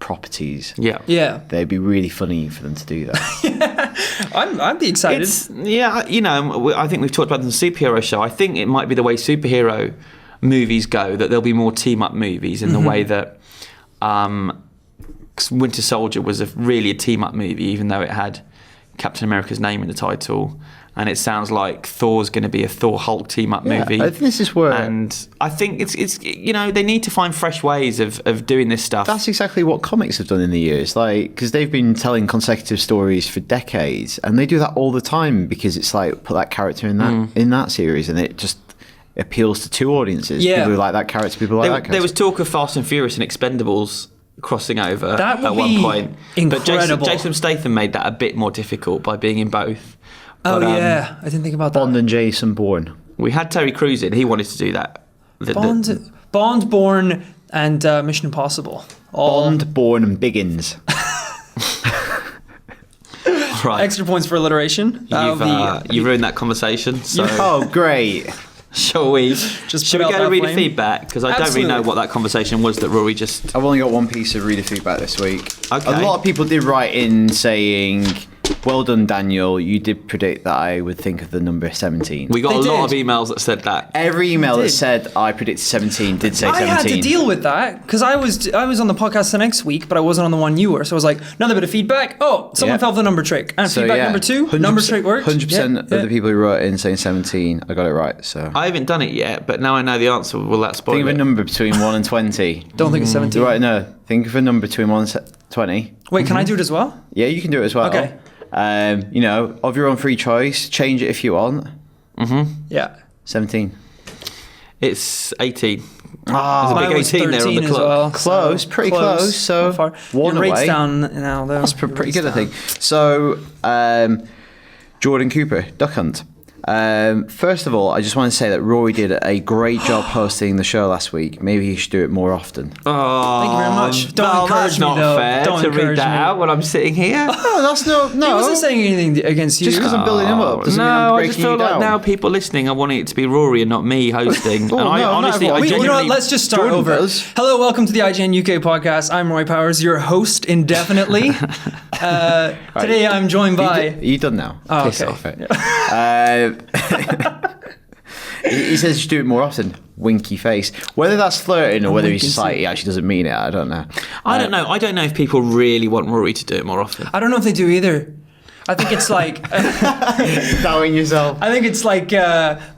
properties. Yeah. They'd be really funny for them to do that. I'd be excited. I think we've talked about the superhero show. I think it might be the way superhero movies go, that there'll be more team-up movies in the way that Winter Soldier was really a team-up movie, even though it had Captain America's name in the title. And it sounds like Thor's going to be a Thor-Hulk team-up movie. I think this is where... And I think it's they need to find fresh ways of doing this stuff. That's exactly what comics have done in the years. Like, because they've been telling consecutive stories for decades, and they do that all the time, because it's like, put that character in that series, and it just appeals to two audiences. Yeah. People who like that character, people who like that character. There was talk of Fast and Furious and Expendables crossing over at one point. Incredible. But Jason Statham made that a bit more difficult by being in both. But, I didn't think about that. Bond and Jason Bourne. We had Terry Crews in. He wanted to do that. Bond, Bourne, and Mission Impossible. Bond, Bourne, and Biggins. Right. Extra points for alliteration. You ruined that conversation. So. Oh, great. Shall we go to reader feedback? Because I don't really know what that conversation was that Rory just... I've only got one piece of reader feedback this week. Okay. A lot of people did write in saying... Well done, Daniel. You did predict that I would think of the number 17. We got a lot of emails that said that. Every email that said I predicted 17 did say 17. I had to deal with that because I was on the podcast the next week, but I wasn't on the one you were. So I was like, another bit of feedback. Oh, someone fell for the number trick. And feedback number 2, number trick worked. 100% of the people who wrote in saying 17, I got it right. So I haven't done it yet, but now I know the answer. Will that spoil Think of a number between 1 and 20. Don't think of 17. Right, no. Think of a number between 1 and 20. Wait, can I do it as well? Yeah, you can do it as well. Okay. Of your own free choice, change it if you want. Yeah. 17. It's 18. Ah, there's a big 18 there on the clock. Well, close, pretty close. So one rate's away. Down now, though. That's pretty good, I think. So, Jordan Cooper, Duck Hunt. First of all, I just want to say that Rory did a great job hosting the show last week. Maybe he should do it more often. Oh, Thank you very much. Don't encourage that's me, not though. fair Don't to read encourage that me. out when I'm sitting here. No, that's no. He wasn't saying anything against you. Just because I'm building him up doesn't mean I'm No, I breaking just feel you like down. now people listening are wanting it to be Rory and not me hosting. Oh, and I no, not honestly, I everyone. You know genuinely... what? Let's just start Jordan over. does. Hello, welcome to the IGN UK Podcast. I'm Roy Powers, your host indefinitely. Today I'm joined by... Are you done now? Oh, Piss okay. off it. He says you should do it more often. Winky face. Whether that's flirting or whether he's just like, he actually doesn't mean it, I don't know. I don't know. I don't know if people really want Rory to do it more often. I don't know if they do either. I think it's like... Doubting yourself. I think it's like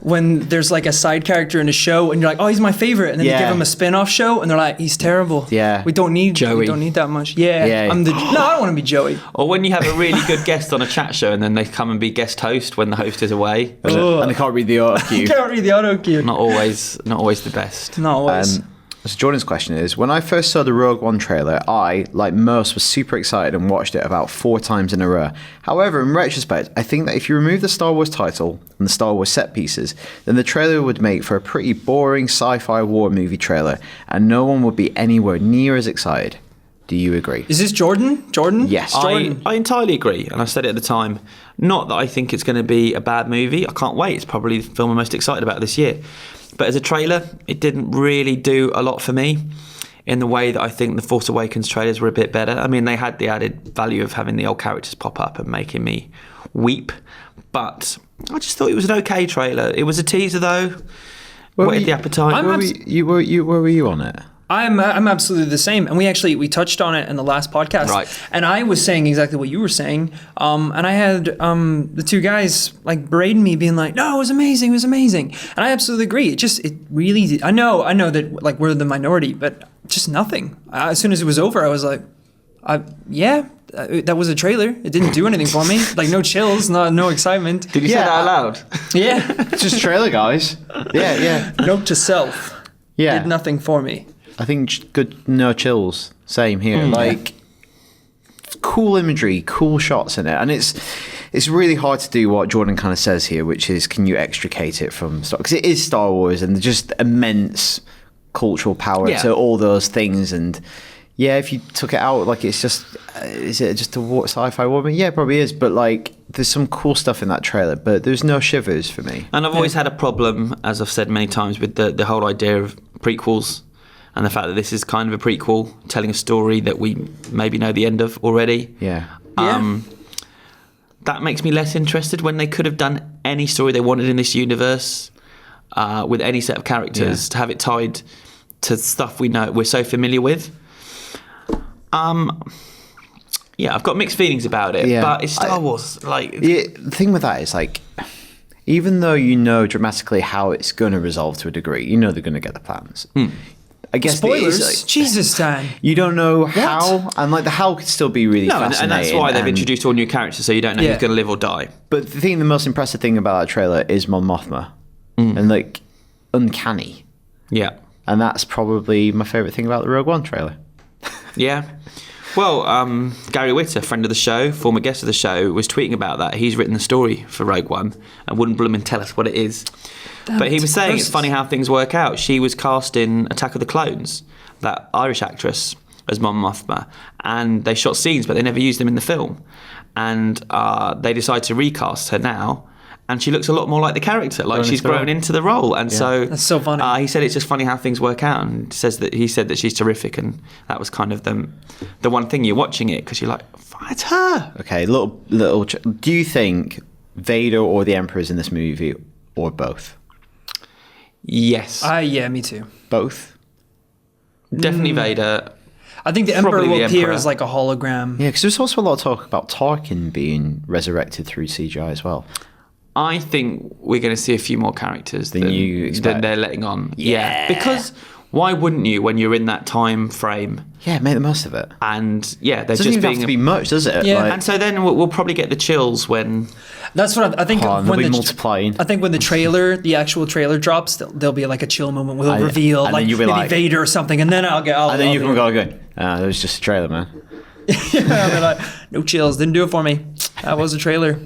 when there's like a side character in a show and you're like, oh, he's my favorite. And then Yeah. they give him a spin-off show and they're like, he's terrible. Yeah. We don't need Joey. We don't need that much. Yeah. Yeah. No, I don't want to be Joey. Or when you have a really good guest on a chat show and then they come and be guest host when the host is away. And they can't read the auto You cue. can't read the auto cue. Not always the best. Not always. So Jordan's question is, when I first saw the Rogue One trailer, I, like most, was super excited and watched it about 4 times in a row. However, in retrospect, I think that if you remove the Star Wars title and the Star Wars set pieces, then the trailer would make for a pretty boring sci-fi war movie trailer, and no one would be anywhere near as excited. Do you agree? Is this Jordan? Jordan? Yes. Jordan. I entirely agree, and I said it at the time. Not that I think it's going to be a bad movie. I can't wait. It's probably the film I'm most excited about this year. But as a trailer, it didn't really do a lot for me in the way that I think the Force Awakens trailers were a bit better. I mean, they had the added value of having the old characters pop up and making me weep. But I just thought it was an okay trailer. It was a teaser, though. Whetted the appetite. Where were you on it? I'm absolutely the same, and we touched on it in the last podcast. Right. And I was saying exactly what you were saying, and I had the two guys like berating me, being like, "No, it was amazing, and I absolutely agree. It really did. I know that like we're the minority, but just nothing. As soon as it was over, I was like, that was a trailer. It didn't do anything for me. Like no chills, no excitement. Did you say that out loud? Yeah. Just trailer, guys. Yeah. Note to self. Yeah. Did nothing for me. I think good, no chills. Same here. Like cool imagery, cool shots in it, and it's really hard to do what Jordan kind of says here, which is can you extricate it from Star? Because it is Star Wars, and just immense cultural power to all those things. And yeah, if you took it out, like it's just is it just a sci-fi war movie? Yeah, it probably is. But like, there's some cool stuff in that trailer, but there's no shivers for me. And I've always had a problem, as I've said many times, with the whole idea of prequels. And the fact that this is kind of a prequel, telling a story that we maybe know the end of already. Yeah. That makes me less interested when they could have done any story they wanted in this universe with any set of characters to have it tied to stuff we're so familiar with. I've got mixed feelings about it, but it's Star Wars. The thing with that is like, even though you know dramatically how it's going to resolve to a degree, you know they're going to get the plans. I guess Spoilers. Jesus, Dan. You don't know how, and like the how could still be really fascinating. And that's why they've introduced all new characters, so you don't know who's going to live or die. But the most impressive thing about that trailer is Mon Mothma, and like uncanny. Yeah, and that's probably my favourite thing about the Rogue One trailer. Yeah. Well, Gary Witter, friend of the show, former guest of the show, was tweeting about that. He's written the story for Rogue One and wouldn't bloom and tell us what it is. But he was saying it's funny how things work out. She was cast in Attack of the Clones, that Irish actress, as Mon Mothma, and they shot scenes, but they never used them in the film. And they decided to recast her now, and she looks a lot more like the character, like she's grown into the role. And so that's so funny. He said it's just funny how things work out, and he said that she's terrific, and that was kind of the one thing you're watching it because you're like, it's her. Okay, do you think Vader or the Emperor is in this movie, or both? Yes. Yeah, me too. Both? Definitely Vader. I think the Emperor Probably will the appear Emperor. as like a hologram. Yeah, because there's also a lot of talk about Tarkin being resurrected through CGI as well. I think we're going to see a few more characters Than you expect. than they're letting on. Yeah. Because why wouldn't you when you're in that time frame? Yeah, make the most of it. And they're It doesn't just even being have to be much, does it? Yeah. Like, And so then we'll probably get the chills when. That's what I think. they'll be multiplying. I think when the actual trailer drops, there'll be like a chill moment with a reveal, and then like you'll be maybe like- Vader or something, and then and then you can go going, that was just a trailer, man. I'll be like, no chills, didn't do it for me. That was a trailer.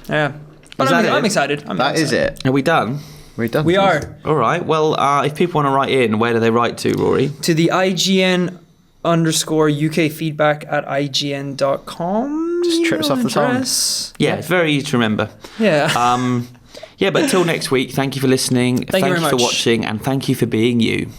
Yeah. But Is that I'm it? excited. That is it. Are we done? We're done. We are. All right. Well, if people want to write in, where do they write to, Rory? To the IGN_UK feedback at IGN.com. Just trips off the tongue. Yeah, it's very easy to remember. Yeah. Yeah, but till next week, thank you for listening. Thank you very for much. watching, and thank you for being you.